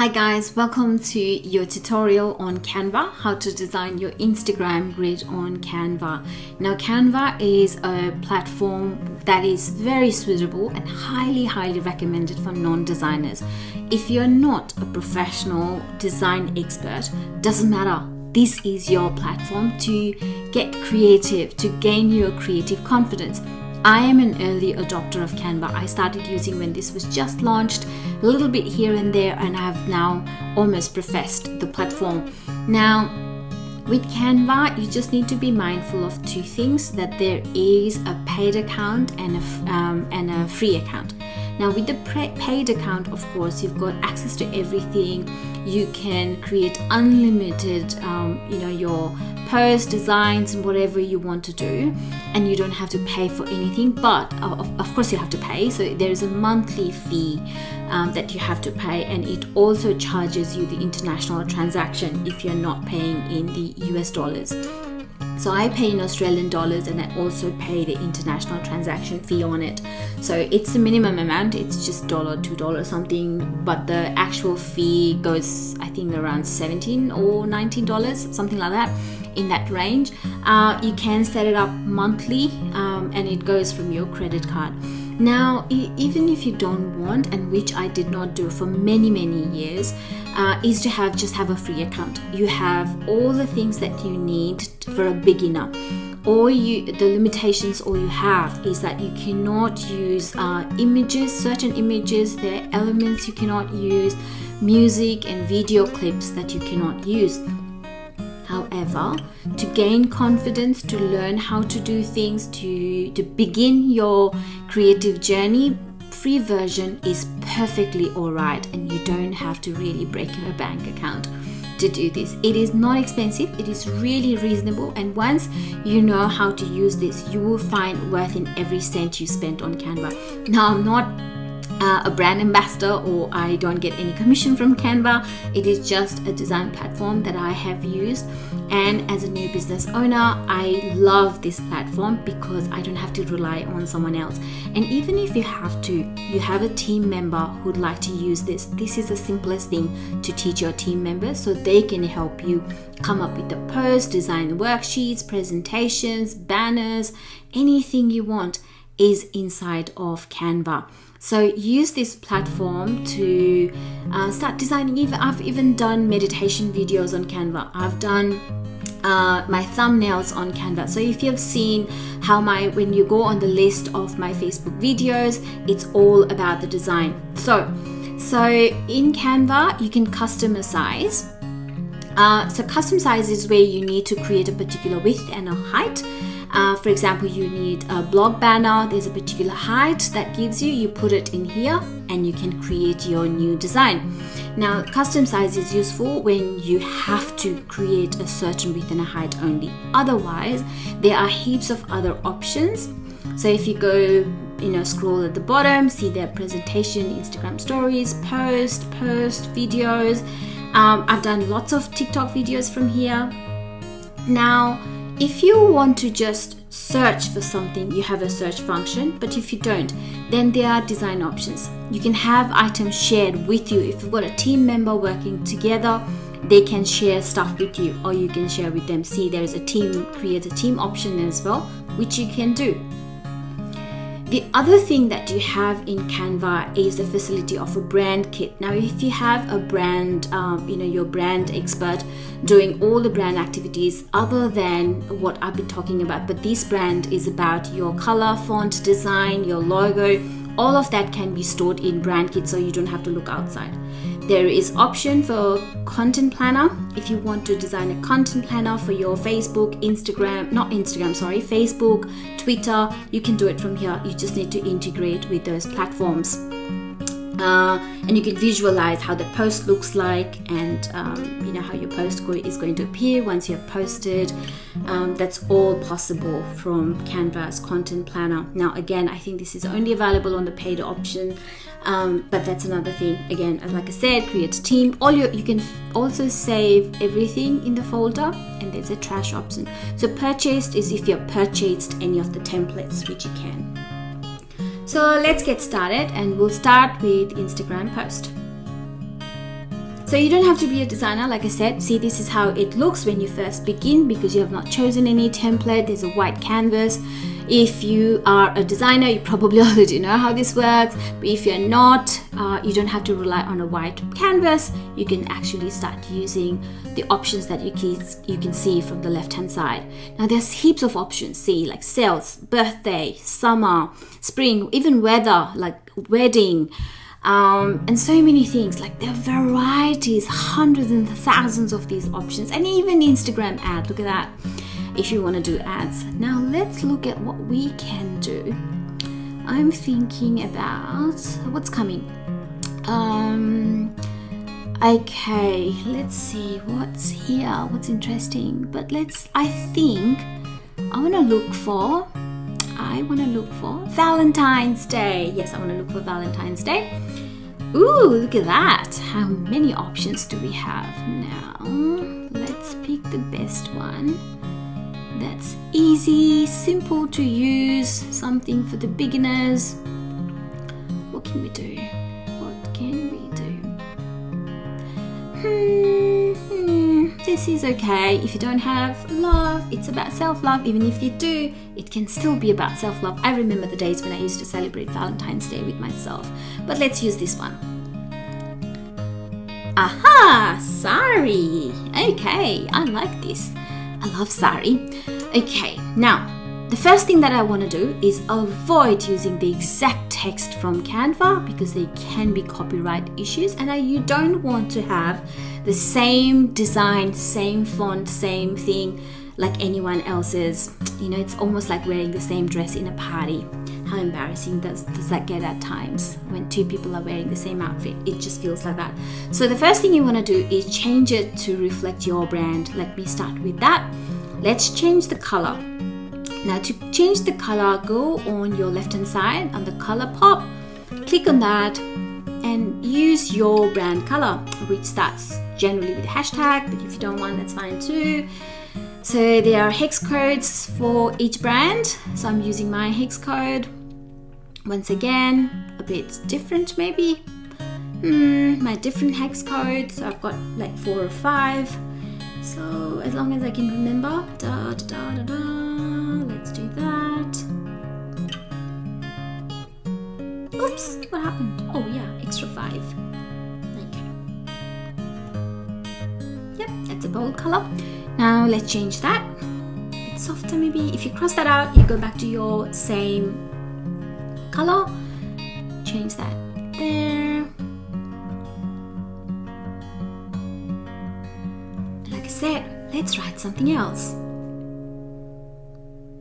Hi guys, welcome to your tutorial on Canva, how to design your Instagram grid on Canva. Now Canva is a platform that is very suitable and highly recommended for non-designers. If you're not a professional design expert, doesn't matter. This is your platform to get creative, to gain your creative confidence. I am an early adopter of Canva. I started using when this was just launched, a little bit here and there, and I've now almost professed the platform. Now, with Canva, you just need to be mindful of two things, that there is a paid account and a free account. Now with the paid account, of course, you've got access to everything. You can create unlimited, your post designs and whatever you want to do, and you don't have to pay for anything. But of course you have to pay. So there is a monthly fee that you have to pay, and it also charges you the international transaction if you're not paying in the US dollars. So I pay in Australian dollars, and I also pay the international transaction fee on it. So it's the minimum amount, it's just $1, $2 something, but the actual fee goes, I think, around $17 or $19, something like that, in that range. You can set it up monthly, and it goes from your credit card. Now, even if you don't want, and which I did not do for many years, is to just have a free account. You have all the things that you need for a beginner. The limitations all you have is that you cannot use images, certain images. There are elements you cannot use, music and video clips that you cannot use. However, to gain confidence, to learn how to do things, to begin your creative journey, free version is perfectly alright, and you don't have to really break your bank account to do this. It is not expensive, it is really reasonable, and once you know how to use this, you will find worth in every cent you spent on Canva. Now, I'm not a brand ambassador, or I don't get any commission from Canva. It is just a design platform that I have used, and as a new business owner, I love this platform because I don't have to rely on someone else. And even if you have a team member who'd like to use this is the simplest thing to teach your team members, so they can help you come up with the post, design worksheets, presentations, banners, anything you want is inside of Canva. So use this platform to start designing. I've even done meditation videos on Canva. I've done my thumbnails on Canva. So if you've seen how when you go on the list of my Facebook videos, it's all about the design. So in Canva, you can custom a size. So custom size is where you need to create a particular width and a height. For example, you need a blog banner, there's a particular height that gives you put it in here, and you can create your new design. Now, custom size is useful when you have to create a certain width and a height only. Otherwise, there are heaps of other options. So if you go, scroll at the bottom, see their presentation, Instagram stories, post videos. I've done lots of TikTok videos from here. Now, if you want to just search for something, you have a search function, but if you don't, then there are design options. You can have items shared with you. If you've got a team member working together, they can share stuff with you, or you can share with them. See, there's create a team option as well, which you can do. The other thing that you have in Canva is the facility of a brand kit. Now, if you have a brand, your brand expert doing all the brand activities other than what I've been talking about, but this brand is about your color, font, design, your logo, all of that can be stored in brand kit, so you don't have to look outside. There is option for content planner. If you want to design a content planner for your Facebook, Facebook, Twitter, you can do it from here. You just need to integrate with those platforms. And you can visualize how the post looks like, and how your post is going to appear once you have posted. That's all possible from Canva's content planner. Now, again, I think this is only available on the paid option, but that's another thing. Again, like I said, create a team. You can also save everything in the folder, and there's a trash option. So purchased is if you've purchased any of the templates, which you can. So let's get started, and we'll start with Instagram post. So you don't have to be a designer, like I said. See, this is how it looks when you first begin, because you have not chosen any template. There's a white canvas. If you are a designer, you probably already know how this works, but if you're not, you don't have to rely on a white canvas. You can actually start using the options that you can see from the left hand side. Now there's heaps of options, see, like sales, birthday, summer, spring, even weather, like wedding, and so many things. Like there are varieties, hundreds and thousands of these options, and even Instagram ad, look at that, if you want to do ads. Now let's look at what we can do. I'm thinking about what's coming. Okay, let's see what's here, what's interesting. But I want to look for Valentine's Day. Yes, I want to look for Valentine's Day. Ooh, look at that. How many options do we have now? Let's pick the best one. That's easy, simple to use, something for the beginners. What can we do? This is okay. If you don't have love, it's about self-love. Even if you do, it can still be about self-love. I remember the days when I used to celebrate Valentine's Day with myself. But let's use this one. Aha! Sari! Okay, I like this. I love sari. Okay, now the first thing that I want to do is avoid using the exact text from Canva, because there can be copyright issues, and you don't want to have the same design, same font, same thing like anyone else's. You know, it's almost like wearing the same dress in a party. How embarrassing does that get at times when two people are wearing the same outfit? It just feels like that. So the first thing you want to do is change it to reflect your brand. Let me start with that. Let's change the color. Now to change the color, go on your left hand side on the color pop, click on that and use your brand color, which starts generally with a hashtag, but if you don't want, that's fine too. So there are hex codes for each brand. So I'm using my hex code. Once again, a bit different maybe. My different hex code. So I've got like 4 or 5. So as long as I can remember. Let's do that. Oops, what happened? Oh yeah, extra 5. Okay. Yep, that's a bold color. Now let's change that. A bit softer maybe. If you cross that out, you go back to your same color. Change that there. Like I said, let's write something else.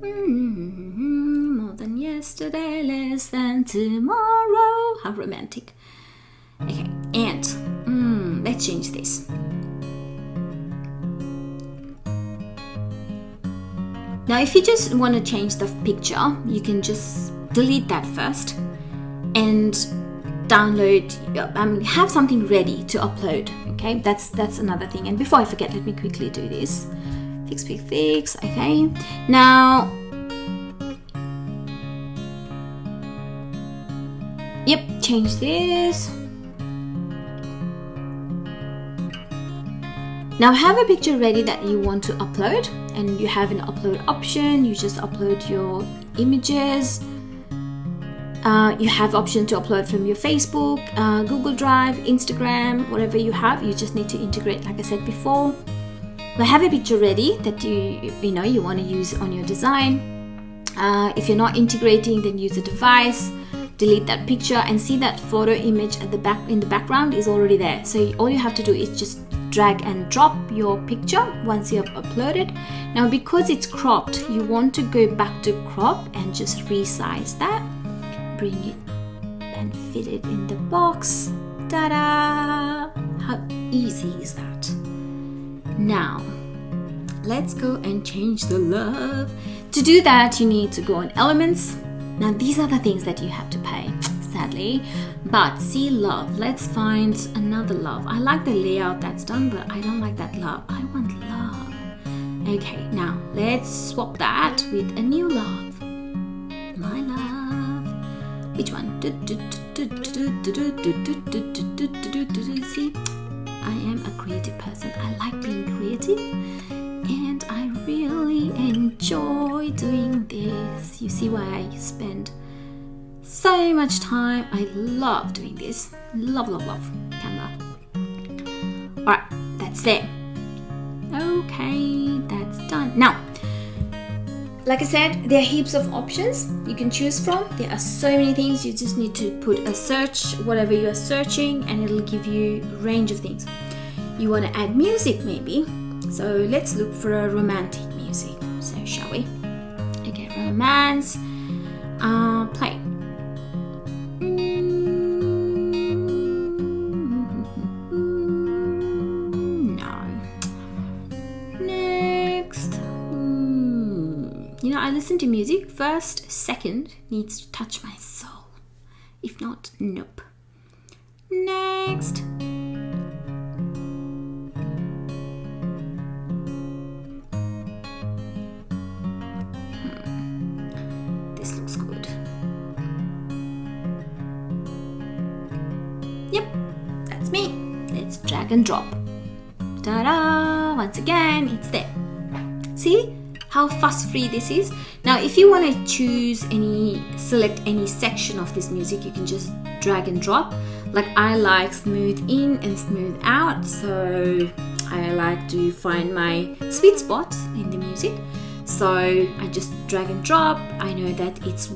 More than yesterday, less than tomorrow. How romantic. Okay, and let's change this. Now, if you just want to change the picture, you can just delete that first and download, have something ready to upload. Okay, that's another thing. And before I forget, let me quickly do this. Fix. Okay, now, yep, change this. Now have a picture ready that you want to upload, and you have an upload option. You just upload your images. You have option to upload from your Facebook, Google Drive, Instagram, whatever you have. You just need to integrate, like I said before. But have a picture ready that you want to use on your design. If you're not integrating, then use a device. Delete that picture and see that photo image at the back in the background is already there. So all you have to do is just drag and drop your picture once you have uploaded. Now because it's cropped, you want to go back to crop and just resize that. Bring it and fit it in the box. Ta-da! How easy is that? Now, let's go and change the love. To do that, you need to go on elements. Now, these are the things that you have to pay, sadly. But see love. Let's find another love. I like the layout that's done, but I don't like that love. I want love. Okay, now let's swap that with a new love. My love. Which one? See? I person. I like being creative and I really enjoy doing this. You see why I spend so much time. I love doing this. Love Canva. Alright, that's there. Okay, that's done. Now, like I said, there are heaps of options you can choose from. There are so many things. You just need to put a search, whatever you are searching, and it'll give you a range of things. You want to add music maybe. So let's look for a romantic music. So shall we? Okay, romance. Play. I listen to music first, second needs to touch my soul. If not, nope. Next. This looks good. Yep, that's me. Let's drag and drop. Ta-da! Once again, it's there. See how fuss-free this is? Now, if you want to select any section of this music, you can just drag and drop. Like I like smooth in and smooth out, so I like to find my sweet spot in the music. So I just drag and drop. I know that it's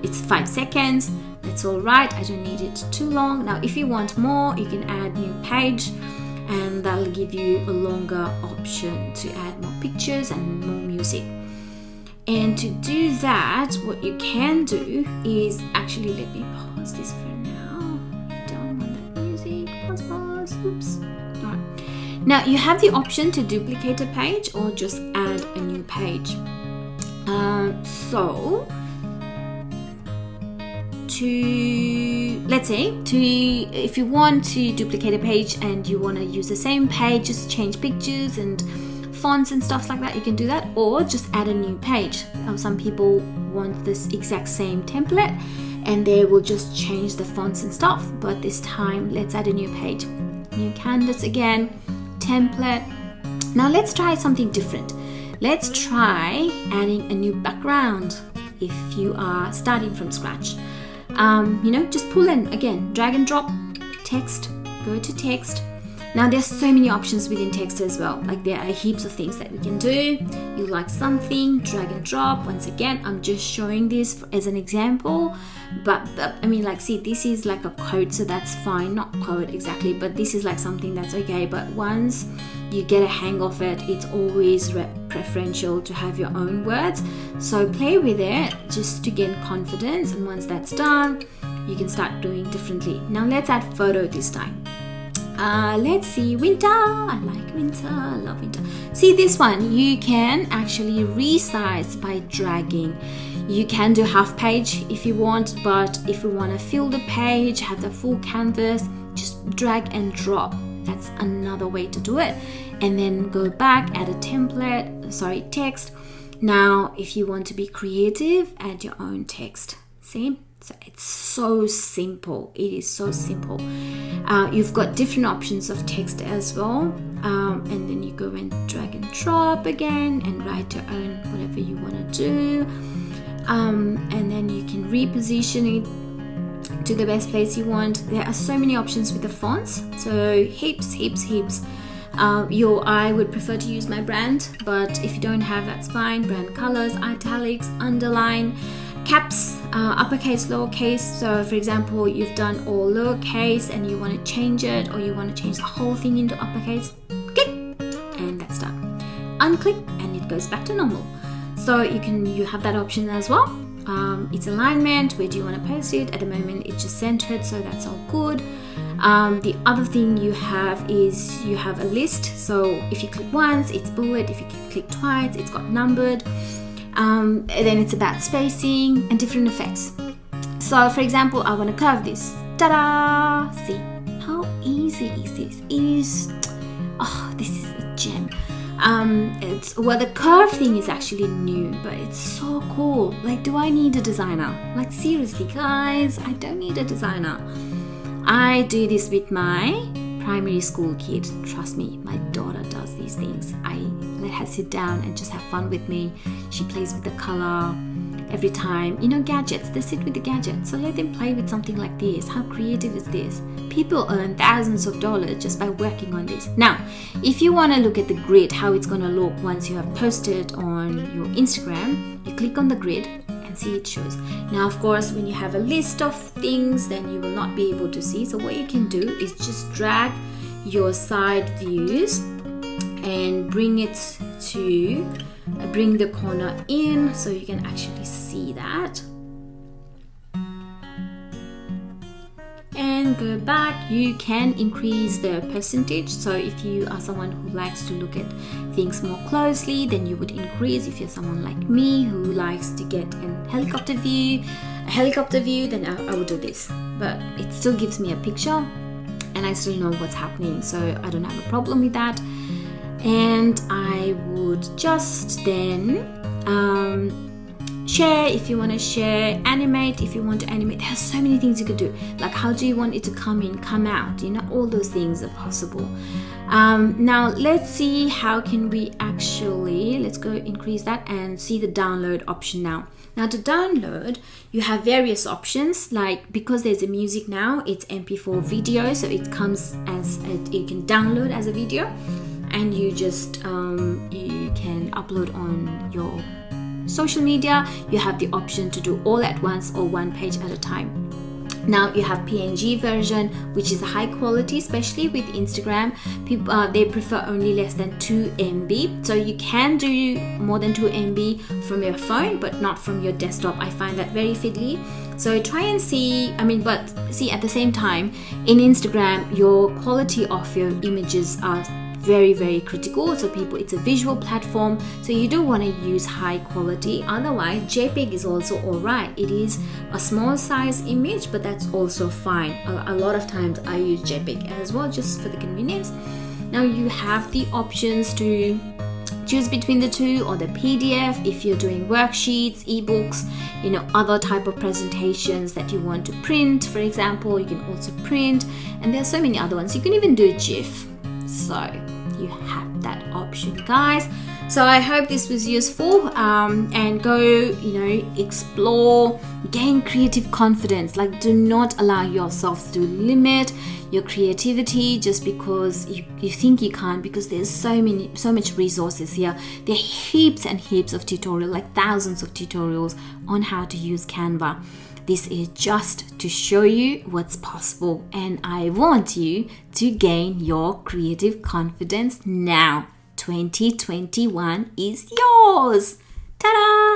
it's 5 seconds. That's all right. I don't need it too long. Now, if you want more, you can add new page, and that'll give you a longer option to add more pictures and more music. And to do that, what you can do is actually, let me pause this for now. I don't want that music. Pause. Oops. All right. Now you have the option to duplicate a page or just add a new page. If you want to duplicate a page and you want to use the same page, just change pictures and fonts and stuff like that, you can do that, or just add a new page. Some people want this exact same template and they will just change the fonts and stuff, but this time let's add a new page. New canvas again, template. Now let's try something different. Let's try adding a new background if you are starting from scratch. Just pull in again, drag and drop, text, go to text. Now there's so many options within text as well. Like there are heaps of things that we can do. You like something, drag and drop. Once again, I'm just showing this as an example, but see, this is like a code, so that's fine. Not code exactly, but this is like something that's okay. But once you get a hang of it, it's always preferential to have your own words. So play with it just to gain confidence, and once that's done, you can start doing differently. Now let's add photo this time. Let's see, winter. I like winter. I love winter. See this one, you can actually resize by dragging. You can do half page if you want, but if you want to fill the page, have the full canvas, just drag and drop. That's another way to do it. And then go back, add a text. Now, if you want to be creative, add your own text. See? So it's so simple. It is so simple. You've got different options of text as well. And then you go and drag and drop again and write your own whatever you want to do. And then you can reposition it to the best place you want. There are so many options with the fonts. So heaps. I would prefer to use my brand, but if you don't have, that's fine. Brand colors, italics, underline, caps, uppercase, lowercase. So for example, you've done all lowercase and you want to change it, or you want to change the whole thing into uppercase, click, and that's done. Unclick and it goes back to normal. So you have that option as well. It's alignment, where do you want to post it? At the moment it's just centered, so that's all good. The other thing you have is you have a list. So if you click once, it's bullet. If you click twice, it's got numbered. And then it's about spacing and different effects. So for example, I want to curve this. Ta-da! See how easy is this? It is. Oh, this is a gem. The curve thing is actually new, but it's so cool. Like, do I need a designer? Like, seriously, guys, I don't need a designer. I do this with my primary school kid. Trust me, my daughter does these things. I let her sit down and just have fun with me. She plays with the color every time. You know, gadgets, they sit with the gadgets. So let them play with something like this. How creative is this? People earn thousands of dollars just by working on this. Now, if you want to look at the grid, how it's going to look once you have posted on your Instagram, you click on the grid and see it shows. Now, of course, when you have a list of things, then you will not be able to see. So what you can do is just drag your side views and bring the corner in so you can actually see that. And go back. You can increase the percentage. So if you are someone who likes to look at things more closely, then you would increase. If you're someone like me who likes to get a helicopter view, then I would do this. But it still gives me a picture and I still know what's happening, so I don't have a problem with that. And I would just then share if you want to share, animate if you want to animate. There's so many things you could do. Like, how do you want it to come in, come out? You know, all those things are possible. Now let's see how can we actually, let's go increase that and see the download option now. Now to download, you have various options, like because there's a music now, it's MP4 video, so it comes as you can download as a video, and you just you can upload on your social media. You have the option to do all at once or one page at a time. Now you have PNG version, which is high quality, especially with Instagram. People they prefer only less than 2 MB. So you can do more than 2 MB from your phone, but not from your desktop. I find that very fiddly. So try and see, but see at the same time, in Instagram, your quality of your images are very, very critical. So it's a visual platform, so you do want to use high quality. Otherwise, JPEG is also alright. It is a small size image, but that's also fine. A lot of times I use JPEG as well, just for the convenience. Now you have the options to choose between the two, or the PDF if you're doing worksheets, ebooks, other type of presentations that you want to print, for example. You can also print, and there's so many other ones. You can even do GIF. So you have that option, guys. So I hope this was useful, and go explore, gain creative confidence. Like, do not allow yourself to limit your creativity just because you think you can't, because there's so much resources here. There are heaps and heaps of tutorials, like thousands of tutorials on how to use Canva. This is just to show you what's possible, and I want you to gain your creative confidence now. 2021 is yours. Ta-da!